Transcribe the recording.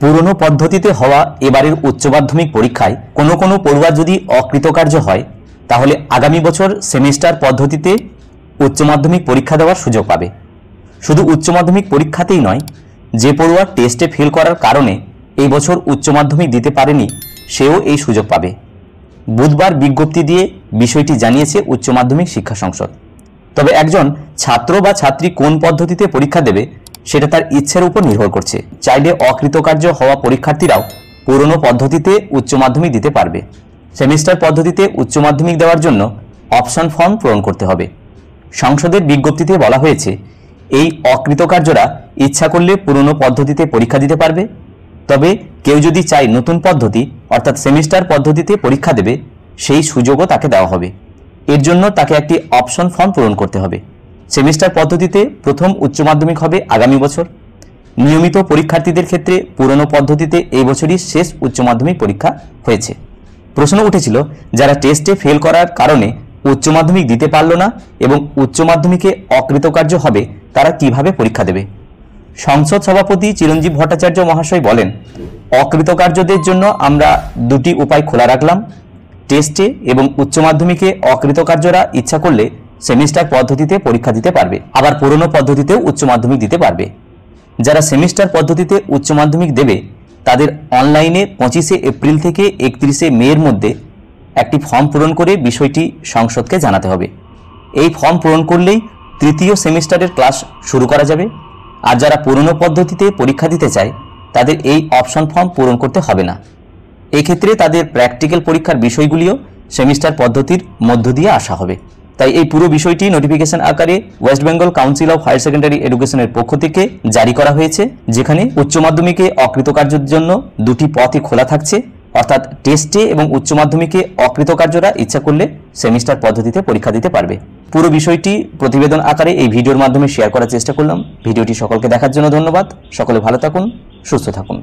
পুরনো পদ্ধতিতে হওয়া এবারের উচ্চ মাধ্যমিক পরীক্ষায় কোনো কোনো পড়ুয়া যদি অকৃতকার্য হয় তাহলে আগামী বছর সেমিস্টার পদ্ধতিতে উচ্চ মাধ্যমিক পরীক্ষা দেওয়ার সুযোগ পাবে। শুধু উচ্চ মাধ্যমিক পরীক্ষাতেই নয়, যে পড়ুয়া টেস্টে ফেল করার কারণে এই বছর উচ্চ মাধ্যমিক দিতে পারেনি সেও এই সুযোগ পাবে। বুধবার বিজ্ঞপ্তি দিয়ে বিষয়টি জানিয়েছে উচ্চ মাধ্যমিক শিক্ষা সংসদ। তবে একজন ছাত্র বা ছাত্রী কোন পদ্ধতিতে পরীক্ষা দেবে সেটা তার ইচ্ছার উপর নির্ভর করছে। চাইলে অকৃতকার্য হওয়া পরীক্ষার্থীরাও পুরনো পদ্ধতিতে উচ্চ মাধ্যমিক দিতে পারবে। সেমিস্টার পদ্ধতিতে উচ্চ মাধ্যমিক দেওয়ার জন্য অপশন ফর্ম পূরণ করতে হবে। সংসদের বিজ্ঞপ্তিতে বলা হয়েছে, এই অকৃতকার্যরা ইচ্ছা করলে পুরনো পদ্ধতিতে পরীক্ষা দিতে পারবে। তবে কেউ যদি চায় নতুন পদ্ধতি অর্থাৎ সেমিস্টার পদ্ধতিতে পরীক্ষা দেবে, সেই সুযোগও তাকে দেওয়া হবে। এর জন্য তাকে একটি অপশন ফর্ম পূরণ করতে হবে। সেমিস্টার পদ্ধতিতে প্রথম উচ্চ মাধ্যমিক হবে আগামী বছর। নিয়মিত পরীক্ষার্থীদের ক্ষেত্রে পুরনো পদ্ধতিতে এই বছরই শেষ উচ্চ মাধ্যমিক পরীক্ষা হয়েছে। প্রশ্ন উঠেছিল, যারা টেস্টে ফেল করার কারণে উচ্চ মাধ্যমিক দিতে পারল না এবং উচ্চ মাধ্যমিকে অকৃতকার্য হবে, তারা কিভাবে পরীক্ষা দেবে। সংসদ সভাপতি চিরঞ্জীব ভট্টাচার্য মহাশয় বলেন, অকৃতকার্যদের জন্য আমরা দুটি উপায় খোলা রাখলাম। টেস্টে এবং উচ্চ মাধ্যমিকে অকৃতকার্যরা ইচ্ছা করলে সেমিস্টার পদ্ধতিতে পরীক্ষা দিতে পারবে, আবার পুরনো পদ্ধতিতেও উচ্চ মাধ্যমিক দিতে পারবে। যারা সেমিস্টার পদ্ধতিতে উচ্চ মাধ্যমিক দেবে তাদের অনলাইনে 25শে এপ্রিল থেকে 31শে মের মধ্যে একটি ফর্ম পূরণ করে বিষয়টি সংসদকে জানাতে হবে। এই ফর্ম পূরণ করলেই তৃতীয় সেমিস্টারের ক্লাস শুরু করা যাবে। আর যারা পুরনো পদ্ধতিতে পরীক্ষা দিতে চায় তাদের এই অপশন ফর্ম পূরণ করতে হবে না। এক্ষেত্রে তাদের প্র্যাকটিক্যাল পরীক্ষার বিষয়গুলিও সেমিস্টার পদ্ধতির মধ্য দিয়ে আসা হবে। তাই এই পুরো বিষয়টি নোটিফিকেশন আকারে West Bengal council of higher secondary এডুকেশনের পক্ষ থেকে জারি করা হয়েছে, যেখানে উচ্চ মাধ্যমিকে অকৃতকার্যের জন্য দুটি পথই খোলা থাকছে, অর্থাৎ টেস্টে এবং উচ্চ মাধ্যমিকে অকৃতকার্যরা ইচ্ছা করলে সেমিস্টার পদ্ধতিতে পরীক্ষা দিতে পারবে। পুরো বিষয়টি প্রতিবেদন আকারে এই ভিডিওর মাধ্যমে শেয়ার করার চেষ্টা করলাম। ভিডিওটি সকলকে দেখার জন্য ধন্যবাদ। সকলে ভালো থাকুন, সুস্থ থাকুন।